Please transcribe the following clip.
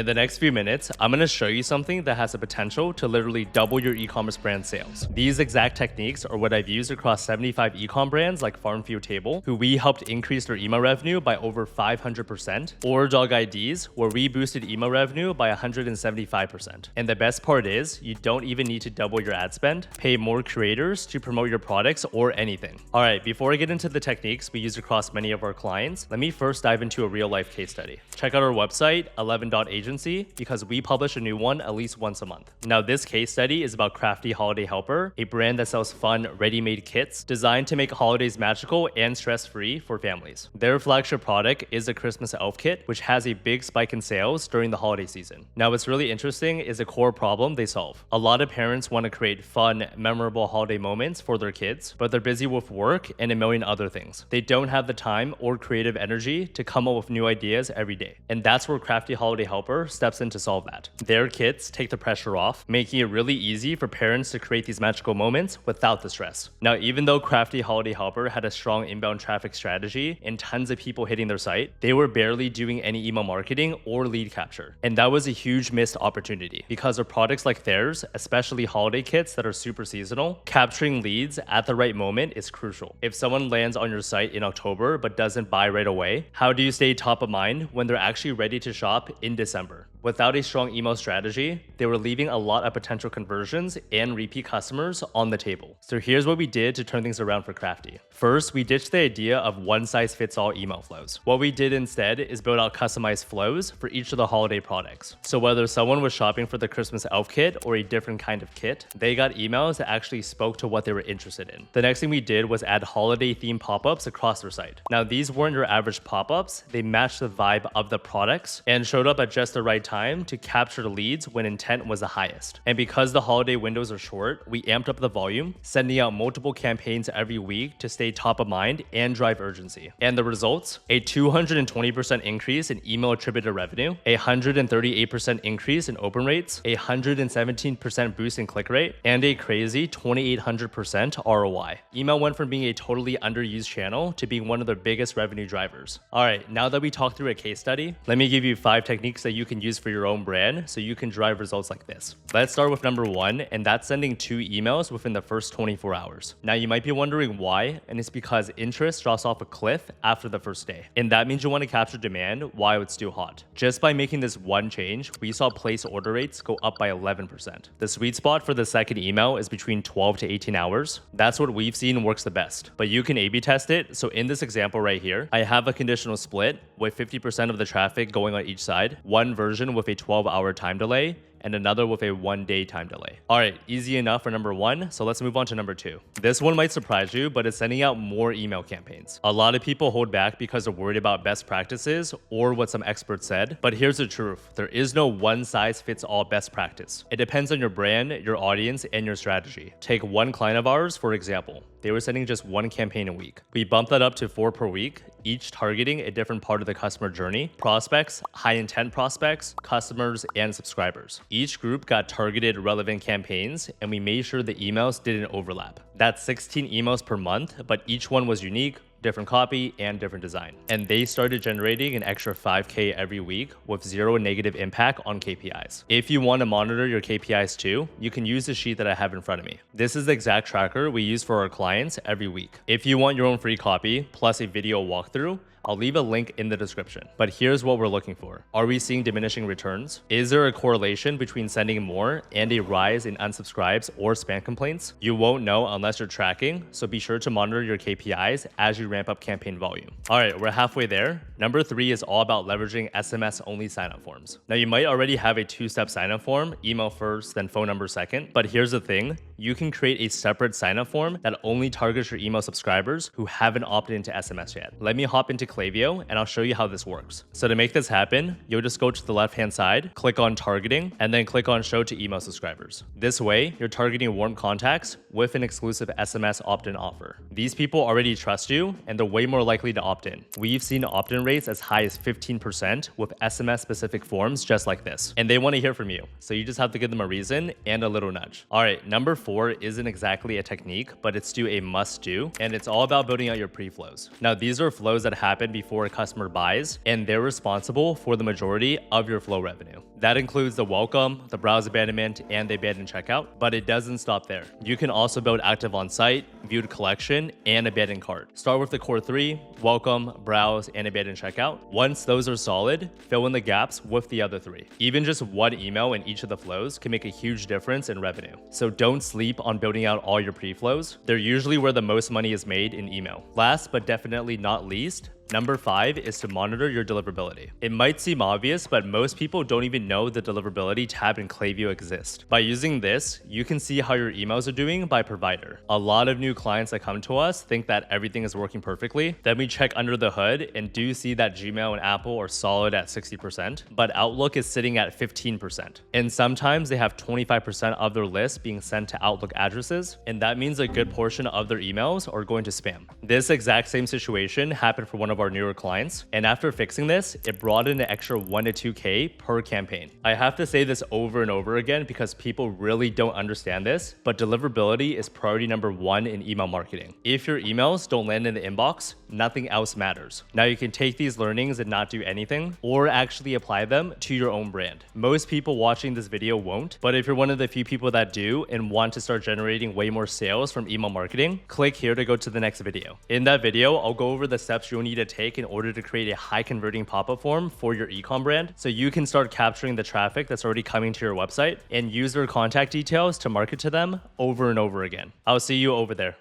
In the next few minutes, I'm going to show you something that has the potential to literally double your e-commerce brand sales. These exact techniques are what I've used across 75 e-com brands like Farm Field Table, who we helped increase their email revenue by over 500%, or Dog IDs, where we boosted email revenue by 175%. And the best part is, you don't even need to double your ad spend, pay more creators to promote your products or anything. All right, before I get into the techniques we use across many of our clients, let me first dive into a real life case study. Check out our website, 11.agency, because we publish a new one at least once a month. Now, this case study is about Crafty Holiday Helper, a brand that sells fun, ready-made kits designed to make holidays magical and stress-free for families. Their flagship product is a Christmas elf kit, which has a big spike in sales during the holiday season. Now, what's really interesting is a core problem they solve. A lot of parents want to create fun, memorable holiday moments for their kids, but they're busy with work and a million other things. They don't have the time or creative energy to come up with new ideas every day. And that's where Crafty Holiday Helper steps in to solve that. Their kits take the pressure off, making it really easy for parents to create these magical moments without the stress. Now, even though Crafty Holiday Helper had a strong inbound traffic strategy and tons of people hitting their site, they were barely doing any email marketing or lead capture. And that was a huge missed opportunity because of products like theirs, especially holiday kits that are super seasonal, capturing leads at the right moment is crucial. If someone lands on your site in October but doesn't buy right away, how do you stay top of mind when they're actually ready to shop in December? Without a strong email strategy, they were leaving a lot of potential conversions and repeat customers on the table. So here's what we did to turn things around for Crafty. First, we ditched the idea of one-size-fits-all email flows. What we did instead is build out customized flows for each of the holiday products. So whether someone was shopping for the Christmas elf kit or a different kind of kit, they got emails that actually spoke to what they were interested in. The next thing we did was add holiday-themed pop-ups across their site. Now, these weren't your average pop-ups. They matched the vibe of the products and showed up at just the right time to capture the leads when intent was the highest. And because the holiday windows are short, we amped up the volume, sending out multiple campaigns every week to stay top of mind and drive urgency. And the results? A 220% increase in email attributed revenue, a 138% increase in open rates, a 117% boost in click rate, and a crazy 2,800% ROI. Email went from being a totally underused channel to being one of their biggest revenue drivers. All right, now that we talked through a case study, let me give you 5 techniques that you can use for your own brand so you can drive results like this. Let's start with number 1, and that's sending 2 emails within the first 24 hours. Now, you might be wondering why, and it's because interest drops off a cliff after the first day. And that means you want to capture demand while it's still hot. Just by making this one change, we saw place order rates go up by 11%. The sweet spot for the second email is between 12 to 18 hours. That's what we've seen works the best, but you can A/B test it. So in this example right here, I have a conditional split with 50% of the traffic going on each side, one version with a 12-hour time delay, and another with a 1-day time delay. All right, easy enough for number 1, so let's move on to number 2. This one might surprise you, but it's sending out more email campaigns. A lot of people hold back because they're worried about best practices or what some experts said, but here's the truth. There is no one-size-fits-all best practice. It depends on your brand, your audience, and your strategy. Take one client of ours, for example. They were sending just 1 campaign a week. We bumped that up to 4 per week, each targeting a different part of the customer journey: prospects, high-intent prospects, customers, and subscribers. Each group got targeted relevant campaigns, and we made sure the emails didn't overlap. That's 16 emails per month, but each one was unique, different copy, and different design. And they started generating an extra 5K every week with 0 negative impact on KPIs. If you want to monitor your KPIs too, you can use the sheet that I have in front of me. This is the exact tracker we use for our clients every week. If you want your own free copy plus a video walkthrough, I'll leave a link in the description. But here's what we're looking for. Are we seeing diminishing returns? Is there a correlation between sending more and a rise in unsubscribes or spam complaints? You won't know unless you're tracking, so be sure to monitor your KPIs as you ramp up campaign volume. All right, we're halfway there. Number 3 is all about leveraging SMS-only signup forms. Now, you might already have a 2-step signup form, email first, then phone number second. But here's the thing. You can create a separate signup form that only targets your email subscribers who haven't opted into SMS yet. Let me hop into Klaviyo and I'll show you how this works. So to make this happen, you'll just go to the left-hand side, click on targeting, and then click on show to email subscribers. This way, you're targeting warm contacts with an exclusive SMS opt-in offer. These people already trust you and they're way more likely to opt in. We've seen opt-in rates as high as 15% with SMS-specific forms just like this. And they want to hear from you. So you just have to give them a reason and a little nudge. All right, number 4 isn't exactly a technique, but it's still a must do. And it's all about building out your pre-flows. Now, these are flows that happen happen before a customer buys, and they're responsible for the majority of your flow revenue. That includes the welcome, the browse abandonment, and the abandoned checkout, but it doesn't stop there. You can also build active on-site, viewed collection, and abandoned cart. Start with the core 3, welcome, browse, and abandoned checkout. Once those are solid, fill in the gaps with the other 3. Even just one email in each of the flows can make a huge difference in revenue. So don't sleep on building out all your pre-flows. They're usually where the most money is made in email. Last but definitely not least, number 5 is to monitor your deliverability. It might seem obvious, but most people don't even know the deliverability tab in Klaviyo exists. By using this, you can see how your emails are doing by provider. A lot of new clients that come to us think that everything is working perfectly. Then we check under the hood and do see that Gmail and Apple are solid at 60%, but Outlook is sitting at 15%. And sometimes they have 25% of their list being sent to Outlook addresses, and that means a good portion of their emails are going to spam. This exact same situation happened for one of our newer clients, and after fixing this, it brought in an extra 1 to 2K per campaign. I have to say this over and over again because people really don't understand this, but deliverability is priority number 1 in email marketing. If your emails don't land in the inbox, nothing else matters. Now you can take these learnings and not do anything, or actually apply them to your own brand. Most people watching this video won't, but if you're one of the few people that do and want to start generating way more sales from email marketing, click here to go to the next video. In that video, I'll go over the steps you'll need to take in order to create a high converting pop-up form for your ecom brand so you can start capturing the traffic that's already coming to your website and use their contact details to market to them over and over again. I'll see you over there.